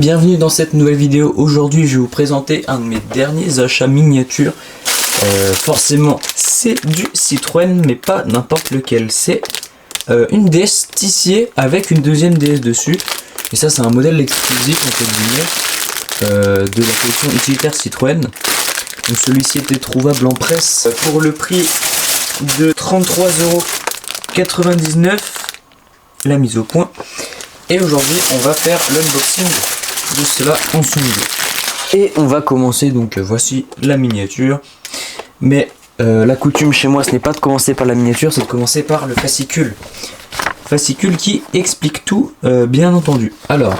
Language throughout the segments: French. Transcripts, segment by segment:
Bienvenue dans cette nouvelle vidéo. Aujourd'hui je vais vous présenter un de mes derniers achats miniatures. Forcément c'est du Citroën, mais pas n'importe lequel. C'est une DS Tissier avec une deuxième DS dessus. Et ça c'est un modèle exclusif entre guillemets de la collection utilitaire Citroën. Donc celui-ci était trouvable en presse pour le prix de 33,99 €, la mise au point. Et aujourd'hui on va faire l'unboxing de cela en son jeu. Et on va commencer, donc voici la miniature. Mais la coutume chez moi ce n'est pas de commencer par la miniature, c'est de commencer par le fascicule. Fascicule qui explique tout, bien entendu. Alors,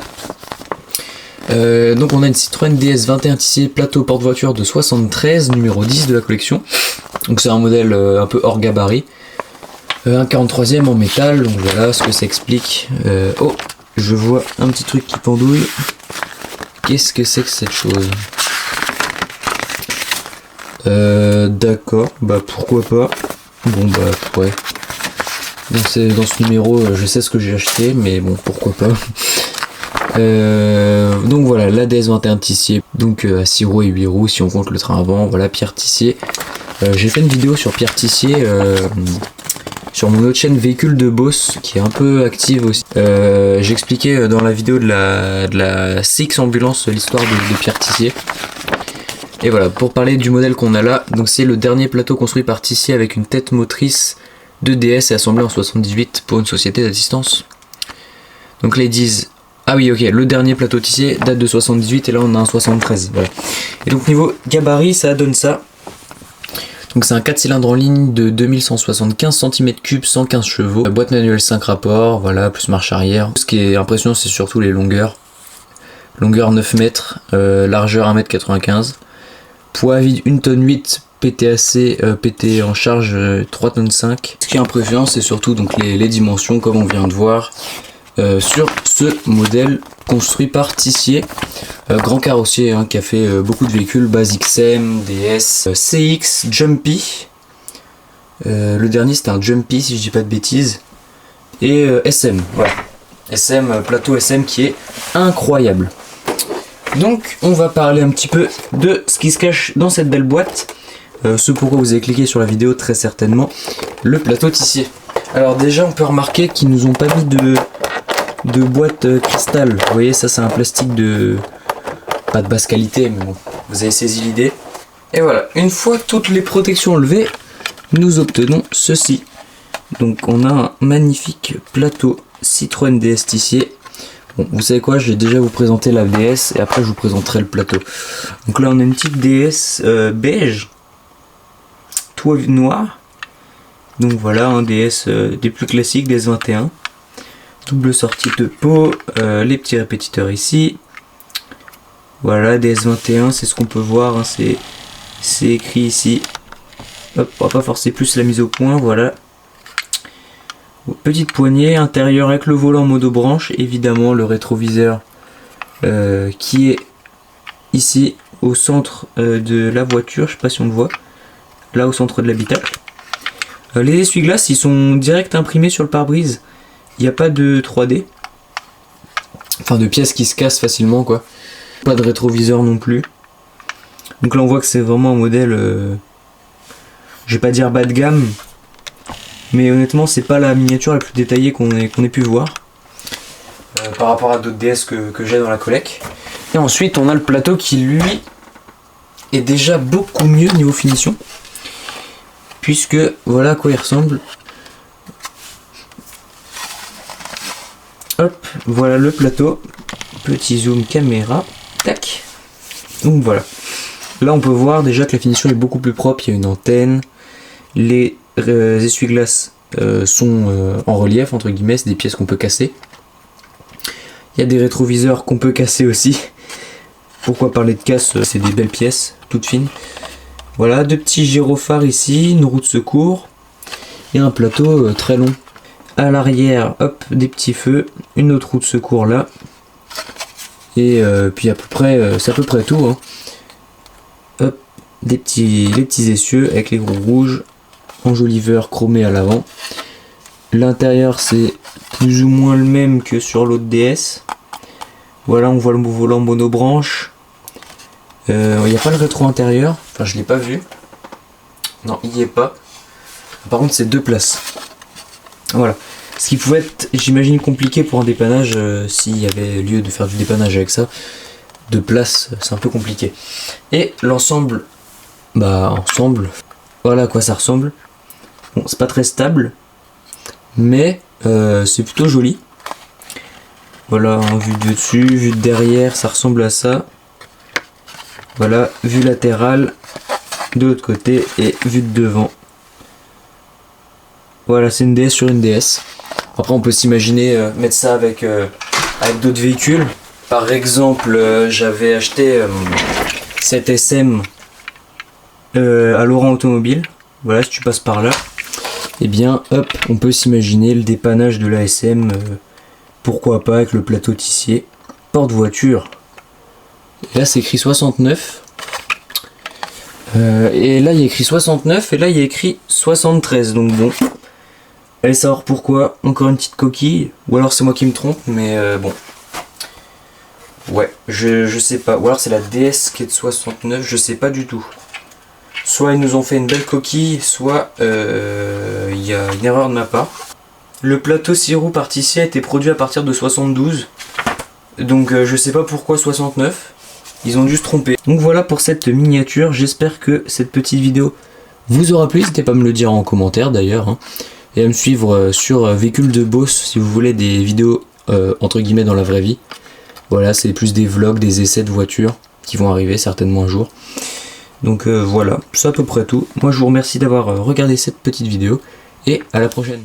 donc on a une Citroën DS 21 Tissier plateau porte-voiture de 73, numéro 10 de la collection. Donc c'est un modèle un peu hors gabarit. Un 43e en métal, donc voilà ce que ça explique. Oh, je vois un petit truc qui pendouille. Qu'est-ce que c'est que cette chose? D'accord, bah pourquoi pas. Bon bah ouais. Donc c'est dans ce numéro, je sais ce que j'ai acheté, mais bon pourquoi pas. Donc voilà, la DS 21 Tissier, donc à 6 roues et 8 roues si on compte le train avant. Voilà, Pierre Tissier. J'ai fait une vidéo sur Pierre Tissier sur mon autre chaîne Véhicule de Boss qui est un peu active aussi. J'expliquais dans la vidéo de la CX Ambulance l'histoire de Pierre Tissier. Et voilà, pour parler du modèle qu'on a là, donc c'est le dernier plateau construit par Tissier avec une tête motrice de DS et assemblé en 78 pour une société d'assistance. Donc là ils disent, ah oui ok, le dernier plateau Tissier date de 78 et là on a un 73. Voilà. Et donc niveau gabarit ça donne ça. Donc c'est un 4 cylindres en ligne de 2175 cm3, 115 chevaux, boîte manuelle 5 rapports, voilà, plus marche arrière. Ce qui est impressionnant c'est surtout les longueurs. Longueur 9 mètres, largeur 1,95 m, poids vide 1,8 tonne, PTAC, PT en charge 3,5 tonnes. Ce qui est impressionnant c'est surtout donc les dimensions comme on vient de voir sur ce modèle construit par Tissier. Grand carrossier qui a fait beaucoup de véhicules, Basic XM, DS, CX, Jumpy. Le dernier c'était un Jumpy si je dis pas de bêtises. Et SM, voilà. SM, plateau SM qui est incroyable. Donc on va parler un petit peu de ce qui se cache dans cette belle boîte. Ce pourquoi vous avez cliqué sur la vidéo très certainement, le plateau Tissier. Alors déjà on peut remarquer qu'ils nous ont pas mis de boîte cristal. Vous voyez ça c'est un plastique de... pas de basse qualité mais bon, vous avez saisi l'idée. Et voilà, une fois toutes les protections enlevées, nous obtenons ceci. Donc on a un magnifique plateau Citroën DS Tissier. Bon, vous savez quoi, je vais déjà vous présenter la DS et après je vous présenterai le plateau. Donc là on a une petite DS beige, toit noir. Donc voilà, un DS des plus classiques, DS 21. Double sortie de peau, les petits répétiteurs ici. Voilà, DS 21, c'est ce qu'on peut voir, hein, c'est écrit ici. Hop, on va pas forcer plus la mise au point, voilà. Petite poignée, intérieur avec le volant monobranche, évidemment le rétroviseur qui est ici au centre de la voiture, je sais pas si on le voit, là au centre de l'habitacle. Les essuie-glaces, ils sont direct imprimés sur le pare-brise. Il n'y a pas de 3D. Enfin de pièces qui se cassent facilement quoi. Pas de rétroviseur non plus. Donc là on voit que c'est vraiment un modèle... je vais pas dire bas de gamme. Mais honnêtement c'est pas la miniature la plus détaillée qu'on ait pu voir. Par rapport à d'autres DS que j'ai dans la collecte. Et ensuite on a le plateau qui lui est déjà beaucoup mieux niveau finition. Puisque voilà à quoi il ressemble. Hop, voilà le plateau. Petit zoom caméra. Tac. Donc voilà. Là on peut voir déjà que la finition est beaucoup plus propre. Il y a une antenne. Les essuie-glaces sont en relief entre guillemets. C'est des pièces qu'on peut casser. Il y a des rétroviseurs qu'on peut casser aussi. Pourquoi parler de casse? C'est des belles pièces, toutes fines. Voilà, deux petits gyrophares ici, une roue de secours et un plateau très long. À l'arrière, hop, des petits feux, une autre roue de secours là. Et puis à peu près, c'est à peu près tout. Hein. Hop, les petits essieux avec les roues rouges, enjoliveur chromé à l'avant. L'intérieur c'est plus ou moins le même que sur l'autre DS. Voilà, on voit le volant monobranche. Il n'y a pas le rétro intérieur, enfin je l'ai pas vu. Non, il n'y est pas. Par contre c'est 2 places. Voilà. Ce qui pouvait être, j'imagine, compliqué pour un dépannage, s'il y avait lieu de faire du dépannage avec ça. 2 places, c'est un peu compliqué. Et l'ensemble, voilà à quoi ça ressemble. Bon, c'est pas très stable, mais c'est plutôt joli. Voilà, en vue de dessus, vue de derrière, ça ressemble à ça. Voilà, vue latérale de l'autre côté et vue de devant. Voilà, c'est une DS sur une DS. Après, on peut s'imaginer mettre ça avec d'autres véhicules. Par exemple, j'avais acheté cette SM à Laurent Automobile. Voilà, si tu passes par là, et bien, hop, on peut s'imaginer le dépannage de la SM. Pourquoi pas avec le plateau tissier. Porte-voiture. Et là, c'est écrit 69. Et là, il y a écrit 69. Et là, il y a écrit 73. Donc bon. Allez savoir pourquoi. Encore une petite coquille. Ou alors c'est moi qui me trompe. Mais bon. Ouais, je sais pas. Ou alors c'est la DS qui est de 69. Je sais pas du tout. Soit ils nous ont fait une belle coquille. Soit il y a une erreur de ma part. Le plateau 6 roues par Tissier a été produit à partir de 72. Donc je sais pas pourquoi 69. Ils ont dû se tromper. Donc voilà pour cette miniature. J'espère que cette petite vidéo vous aura plu. N'hésitez pas à me le dire en commentaire d'ailleurs. Et à me suivre sur Véhicule de Boss si vous voulez des vidéos entre guillemets dans la vraie vie. Voilà, c'est plus des vlogs, des essais de voitures qui vont arriver certainement un jour. Donc voilà, c'est à peu près tout. Moi je vous remercie d'avoir regardé cette petite vidéo. Et à la prochaine.